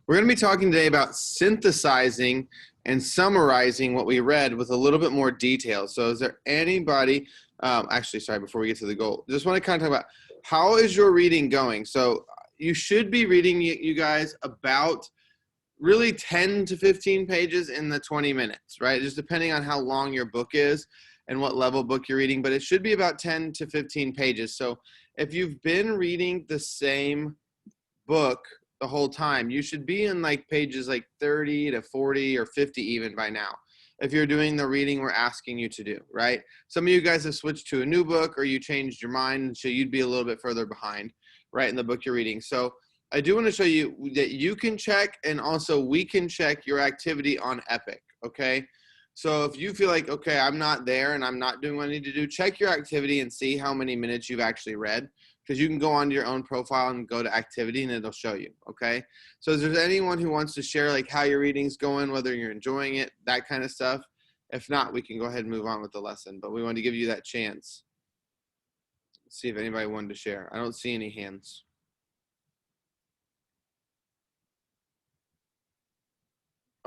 We're going to be talking today about synthesizing and summarizing what we read with a little bit more detail. So is there anybody, actually, sorry, before we get to the goal, just want to kind of talk about how is your reading going? So you should be reading, you guys, about really 10 to 15 pages in the 20 minutes, right? Just depending on how long your book is and what level book you're reading, but it should be about 10 to 15 pages. So if you've been reading the same book the whole time, you should be in like pages like 30 to 40 or 50 even by now, if you're doing the reading we're asking you to do, right? Some of you guys have switched to a new book or you changed your mind, so you'd be a little bit further behind, right, in the book you're reading. So I do want to show you that you can check, and also we can check your activity on Epic, okay? So if you feel like, okay, I'm not there and I'm not doing what I need to do, check your activity and see how many minutes you've actually read, because you can go onto your own profile and go to activity and it'll show you, okay? So is there anyone who wants to share like how your reading's going, whether you're enjoying it, that kind of stuff? If not, we can go ahead and move on with the lesson, but we want to give you that chance. Let's see if anybody wanted to share. I don't see any hands.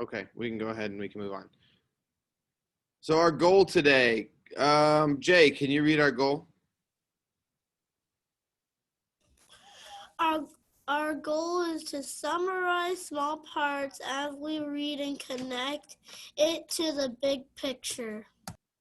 Okay, we can go ahead and we can move on. So our goal today, Jay, can you read our goal? Our goal is to summarize small parts as we read and connect it to the big picture.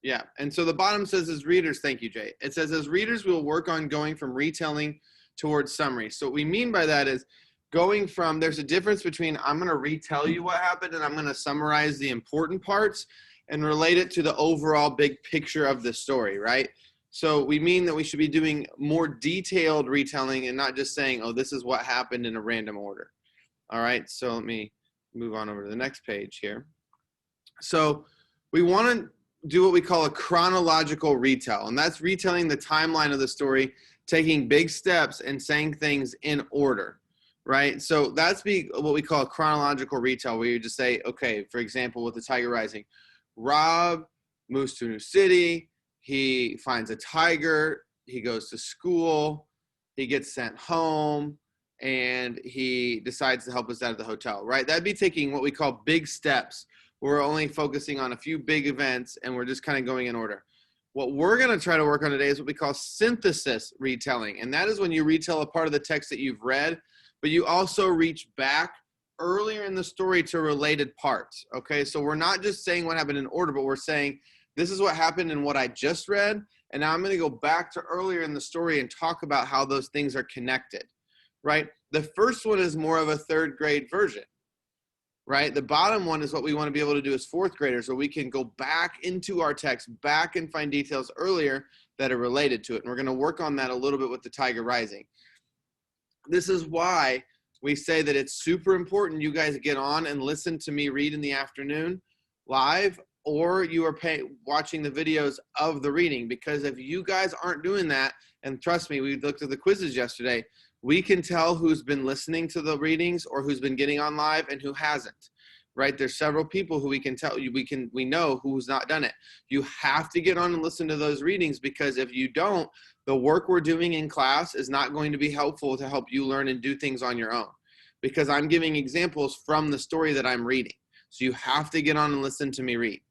Yeah, and so the bottom says as readers, thank you, Jay. It says as readers, we'll work on going from retelling towards summary. So what we mean by that is going from, there's a difference between I'm going to retell you what happened and I'm going to summarize the important parts and relate it to the overall big picture of the story, right? So we mean that we should be doing more detailed retelling and not just saying, oh, this is what happened in a random order. All right, so let me move on over to the next page here. So we want to do what we call a chronological retell, and that's retelling the timeline of the story, taking big steps and saying things in order, right? So that's what we call a chronological retell, where you just say, okay, for example, with the Tiger Rising, Rob moves to a new city, he finds a tiger, he goes to school, he gets sent home, and he decides to help us out at the hotel, right? That'd be taking what we call big steps. We're only focusing on a few big events and we're just kind of going in order. What we're going to try to work on today is what we call synthesis retelling. And that is when you retell a part of the text that you've read, but you also reach back earlier in the story to related parts. Okay, so we're not just saying what happened in order, but we're saying this is what happened in what I just read. And now I'm going to go back to earlier in the story and talk about how those things are connected, right? The first one is more of a third grade version. Right? The bottom one is what we want to be able to do as fourth graders, so we can go back into our text, back and find details earlier that are related to it. And we're going to work on that a little bit with the Tiger Rising. This is why we say that it's super important you guys get on and listen to me read in the afternoon live, or you are watching the videos of the reading, because if you guys aren't doing that, and trust me, we looked at the quizzes yesterday, we can tell who's been listening to the readings or who's been getting on live and who hasn't, right? There's several people who we can tell you, we know who's not done it. You have to get on and listen to those readings, because if you don't, the work we're doing in class is not going to be helpful to help you learn and do things on your own, because I'm giving examples from the story that I'm reading. So you have to get on and listen to me read.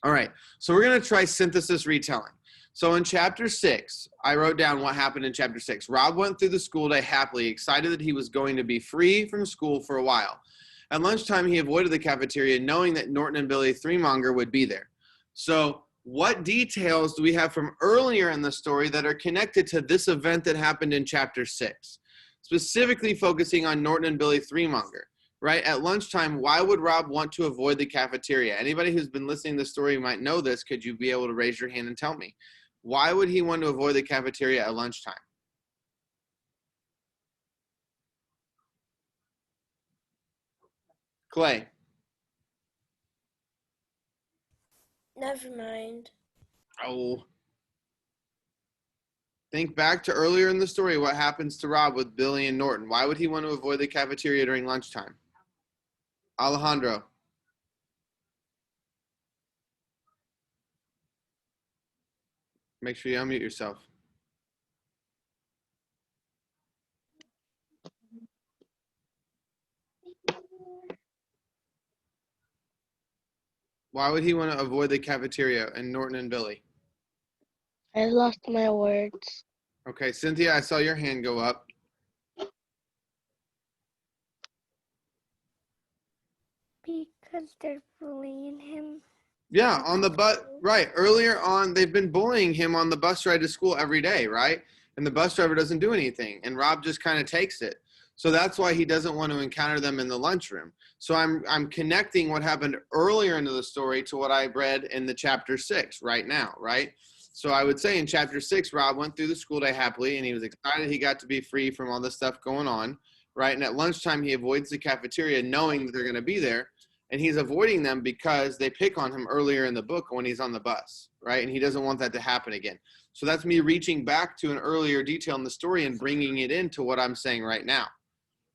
All right, so we're going to try synthesis retelling. So in chapter 6, I wrote down what happened in chapter 6. Rob went through the school day happily, excited that he was going to be free from school for a while. At lunchtime, he avoided the cafeteria, knowing that Norton and Billy Threemonger would be there. So what details do we have from earlier in the story that are connected to this event that happened in chapter 6? Specifically focusing on Norton and Billy Threemonger. Right? At lunchtime, why would Rob want to avoid the cafeteria? Anybody who's been listening to the story might know this. Could you be able to raise your hand and tell me? Why would he want to avoid the cafeteria at lunchtime? Clay. Never mind. Oh. Think back to earlier in the story. What happens to Rob with Billy and Norton? Why would he want to avoid the cafeteria during lunchtime? Alejandro. Make sure you unmute yourself. Why would he want to avoid the cafeteria and Norton and Billy? I lost my words. Okay, Cynthia, I saw your hand go up. Because they're bullying him. Yeah, on the bus, right. Earlier on, they've been bullying him on the bus ride to school every day, right? And the bus driver doesn't do anything, and Rob just kind of takes it. So that's why he doesn't want to encounter them in the lunchroom. So I'm connecting what happened earlier into the story to what I read in the chapter 6 right now, right? So I would say in chapter 6, Rob went through the school day happily, and he was excited he got to be free from all the stuff going on, right? And at lunchtime, he avoids the cafeteria knowing that they're going to be there. And he's avoiding them because they pick on him earlier in the book when he's on the bus, right? And he doesn't want that to happen again. So that's me reaching back to an earlier detail in the story and bringing it into what I'm saying right now.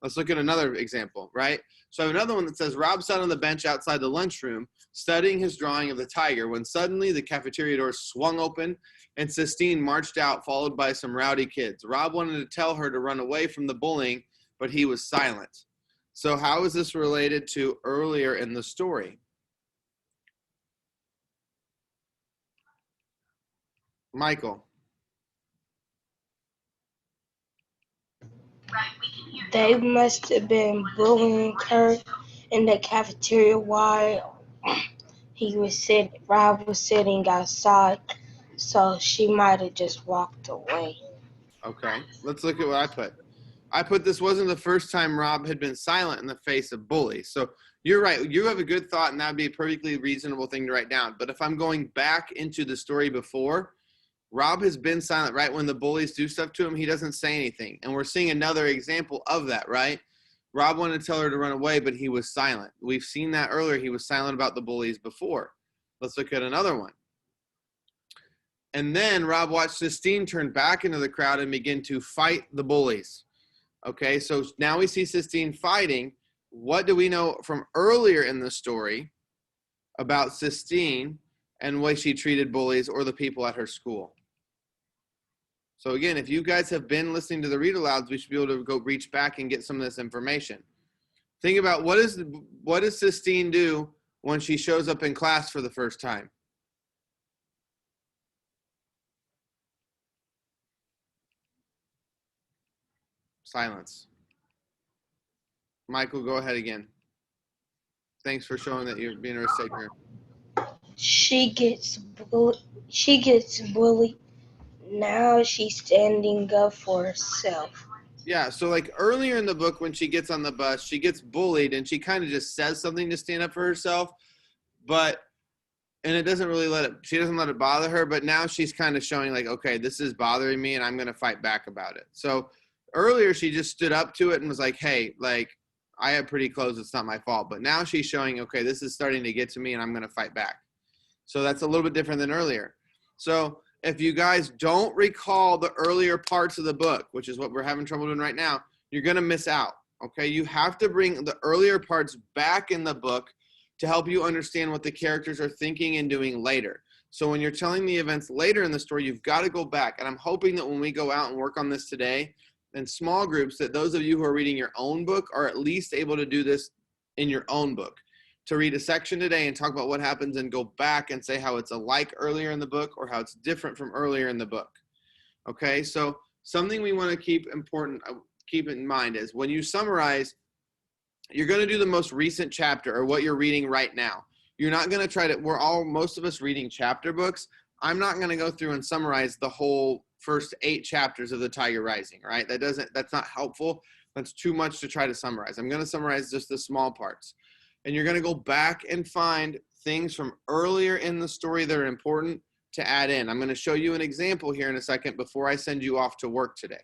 Let's look at another example, right? So I have another one that says, Rob sat on the bench outside the lunchroom studying his drawing of the tiger when suddenly the cafeteria doors swung open and Sistine marched out followed by some rowdy kids. Rob wanted to tell her to run away from the bullying, but he was silent. So how is this related to earlier in the story? Michael. They must have been bullying her in the cafeteria while Rob was sitting outside, so she might have just walked away. Okay, let's look at what I put. I put this wasn't the first time Rob had been silent in the face of bullies. So you're right. You have a good thought, and that would be a perfectly reasonable thing to write down. But if I'm going back into the story before, Rob has been silent, right? When the bullies do stuff to him, he doesn't say anything. And we're seeing another example of that, right? Rob wanted to tell her to run away, but he was silent. We've seen that earlier. He was silent about the bullies before. Let's look at another one. And then Rob watched Sistine turn back into the crowd and begin to fight the bullies. Okay, so now we see Sistine fighting. What do we know from earlier in the story about Sistine and the way she treated bullies or the people at her school? So again, if you guys have been listening to the read alouds, we should be able to go reach back and get some of this information. Think about what does Sistine do when she shows up in class for the first time? Silence. Michael, go ahead again. Thanks for showing that you're being a risk taker. She gets bullied. Now she's standing up for herself. Yeah, so like earlier in the book when she gets on the bus, she gets bullied and she kind of just says something to stand up for herself, and it doesn't really she doesn't let it bother her, but now she's kind of showing like, okay, this is bothering me and I'm going to fight back about it. So earlier she just stood up to it and was like, hey, like I have pretty clothes, it's not my fault. But now she's showing, okay, this is starting to get to me and I'm going to fight back. So that's a little bit different than earlier. So if you guys don't recall the earlier parts of the book, which is what we're having trouble doing right now, you're going to miss out. Okay, you have to bring the earlier parts back in the book to help you understand what the characters are thinking and doing later. So when you're telling the events later in the story, you've got to go back. And I'm hoping that when we go out and work on this today in small groups, that those of you who are reading your own book are at least able to do this in your own book. To read a section today and talk about what happens and go back and say how it's alike earlier in the book or how it's different from earlier in the book. Okay, so something we want to keep in mind is when you summarize, you're going to do the most recent chapter or what you're reading right now. You're not going to try to, most of us reading chapter books. I'm not going to go through and summarize the whole first 8 chapters of The Tiger Rising, right? That's not helpful. That's too much to try to summarize. I'm going to summarize just the small parts. And you're going to go back and find things from earlier in the story that are important to add in. I'm going to show you an example here in a second before I send you off to work today.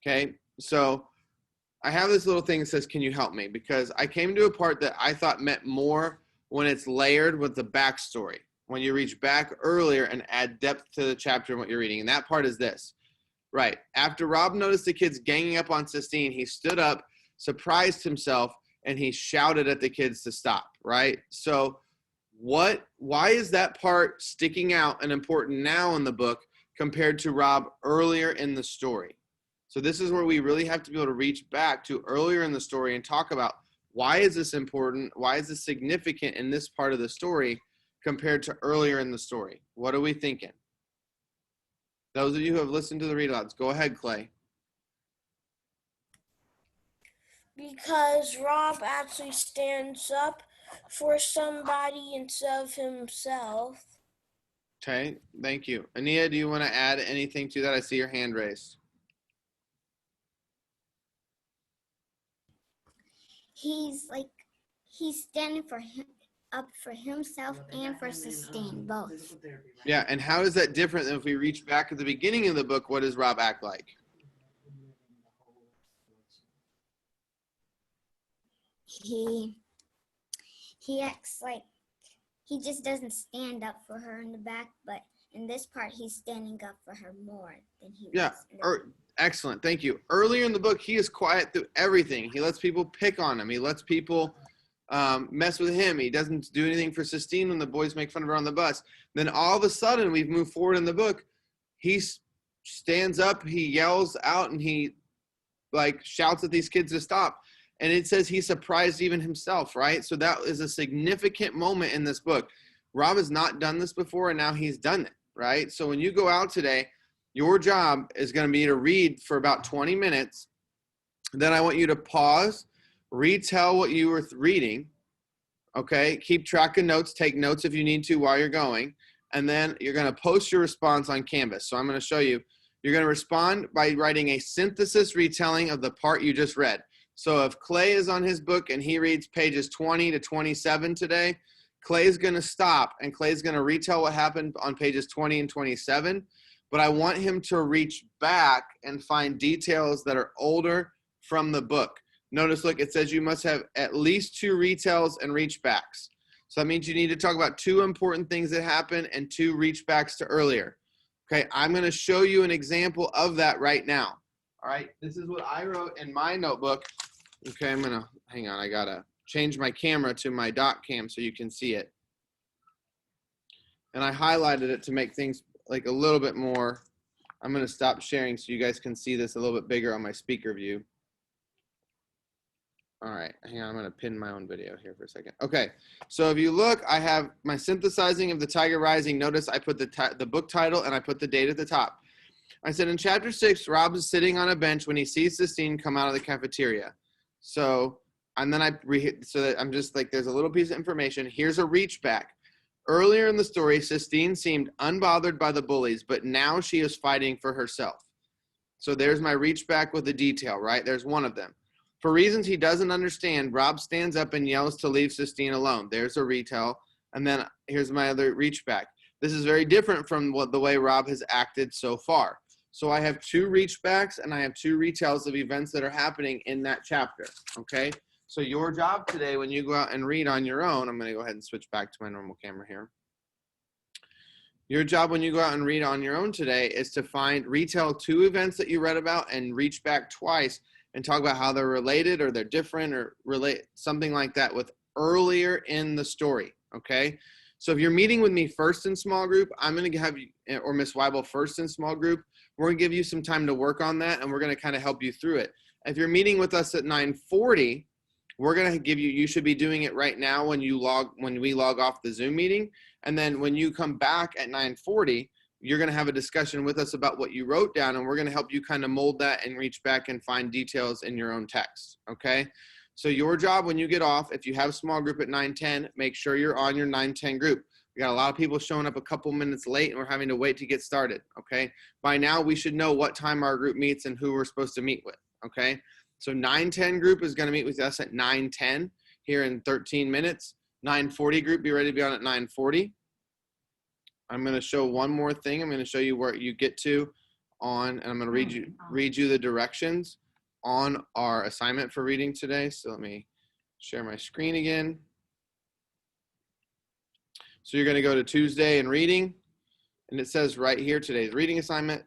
Okay, so I have this little thing that says, can you help me? Because I came to a part that I thought meant more when it's layered with the backstory. When you reach back earlier and add depth to the chapter and what you're reading. And that part is this. Right, after Rob noticed the kids ganging up on Sistine, he stood up, surprised himself, and he shouted at the kids to stop, right? So why is that part sticking out and important now in the book compared to Rob earlier in the story? So this is where we really have to be able to reach back to earlier in the story and talk about Why is this important? Why is this significant in this part of the story compared to earlier in the story? What are we thinking? Those of you who have listened to the read alouds, go ahead, Clay. Because Rob actually stands up for somebody instead of himself. Okay, thank you. Ania, do you want to add anything to that? I see your hand raised. He's standing up for himself and for Sistine, both. Yeah, and how is that different than if we reach back at the beginning of the book? What does Rob act like? He acts like he just doesn't stand up for her in the back, but in this part, he's standing up for her more than he was. Excellent. Thank you. Earlier in the book, he is quiet through everything. He lets people pick on him. He lets people mess with him. He doesn't do anything for Sistine when the boys make fun of her on the bus. Then all of a sudden, we've moved forward in the book. He stands up, he yells out, and he shouts at these kids to stop. And it says he surprised even himself, right? So that is a significant moment in this book. Rob has not done this before, and now he's done it, right? So when you go out today, your job is going to be to read for about 20 minutes. Then I want you to pause, retell what you were reading, okay? Keep track of notes. Take notes if you need to while you're going. And then you're going to post your response on Canvas. So I'm going to show you. You're going to respond by writing a synthesis retelling of the part you just read. So if Clay is on his book and he reads pages 20 to 27 today, Clay's going to stop and Clay's going to retell what happened on pages 20 and 27. But I want him to reach back and find details that are older from the book. Notice, look, it says you must have at least 2 retells and reach backs. So that means you need to talk about 2 important things that happened and 2 reach backs to earlier. Okay, I'm going to show you an example of that right now. All right, this is what I wrote in my notebook. Okay, I'm going to, hang on, I got to change my camera to my dot cam so you can see it. And I highlighted it to make things like a little bit more. I'm going to stop sharing so you guys can see this a little bit bigger on my speaker view. All right, hang on, I'm going to pin my own video here for a second. Okay, so if you look, I have my synthesizing of the Tiger Rising. Notice I put the book title and I put the date at the top. I said in chapter 6, Rob is sitting on a bench when he sees Sistine come out of the cafeteria. So, and then so that I'm just like, there's a little piece of information. Here's a reach back. Earlier in the story, Sistine seemed unbothered by the bullies, but now she is fighting for herself. So there's my reach back with the detail, right? There's one of them. For reasons he doesn't understand, Rob stands up and yells to leave Sistine alone. There's a retell. And then here's my other reach back. This is very different from the way Rob has acted so far. So I have 2 reach backs and I have 2 retells of events that are happening in that chapter, okay? So your job today when you go out and read on your own, I'm going to go ahead and switch back to my normal camera here. Your job when you go out and read on your own today is to retell 2 events that you read about and reach back twice and talk about how they're related or they're different or relate, something like that with earlier in the story, okay? So if you're meeting with me first in small group, I'm going to have you, or Miss Weibel first in small group, we're going to give you some time to work on that and we're going to kind of help you through it. If you're meeting with us at 9:40, we're going to give you should be doing it right now when we log off the Zoom meeting. And then when you come back at 9:40, you're going to have a discussion with us about what you wrote down and we're going to help you kind of mold that and reach back and find details in your own text, okay? So your job when you get off, if you have a small group at 9:10, make sure you're on your 9:10 group. We got a lot of people showing up a couple minutes late and we're having to wait to get started, okay? By now we should know what time our group meets and who we're supposed to meet with, okay? So 9:10 group is going to meet with us at 9:10 here in 13 minutes. 9:40 group, be ready to be on at 9:40. I'm going to show one more thing. I'm going to show you where you get to on, and I'm going to read you the directions on our assignment for reading today. So let me share my screen again. So you're going to go to Tuesday and reading, and it says right here, today's reading assignment.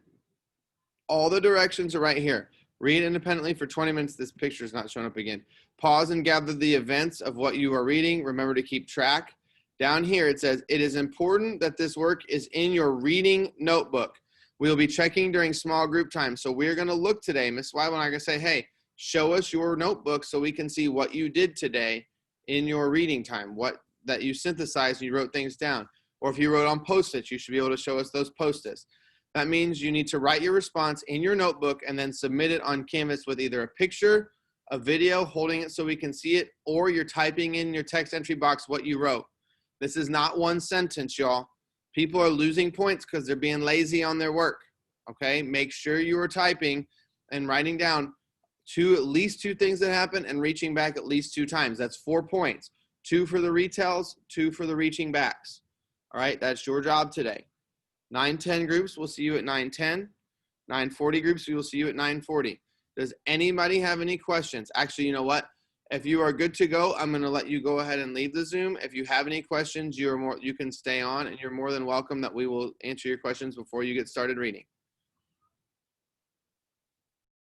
All the directions are right here. Read independently for 20 minutes. This picture is not showing up again. Pause and gather the events of what you are reading. Remember to keep track. Down here it says, it is important that this work is in your reading notebook. We'll be checking during small group time. So we're going to look today. Miss Weibel and I are going to say, hey, show us your notebook so we can see what you did today in your reading time, what that you synthesized and you wrote things down. Or if you wrote on Post-its, you should be able to show us those Post-its. That means you need to write your response in your notebook and then submit it on Canvas with either a picture, a video holding it so we can see it, or you're typing in your text entry box what you wrote. This is not one sentence, y'all. People are losing points because they're being lazy on their work, okay? Make sure you are typing and writing down at least two things that happen and reaching back at least 2 times. That's 4 points. 2 for the retells, 2 for the reaching backs. All right, that's your job today. 9:10 groups, we'll see you at 9:10. 9:40 groups, we will see you at 9:40. Does anybody have any questions? Actually, you know what? If you are good to go, I'm going to let you go ahead and leave the Zoom. If you have any questions, you can stay on, and you're more than welcome that we will answer your questions before you get started reading.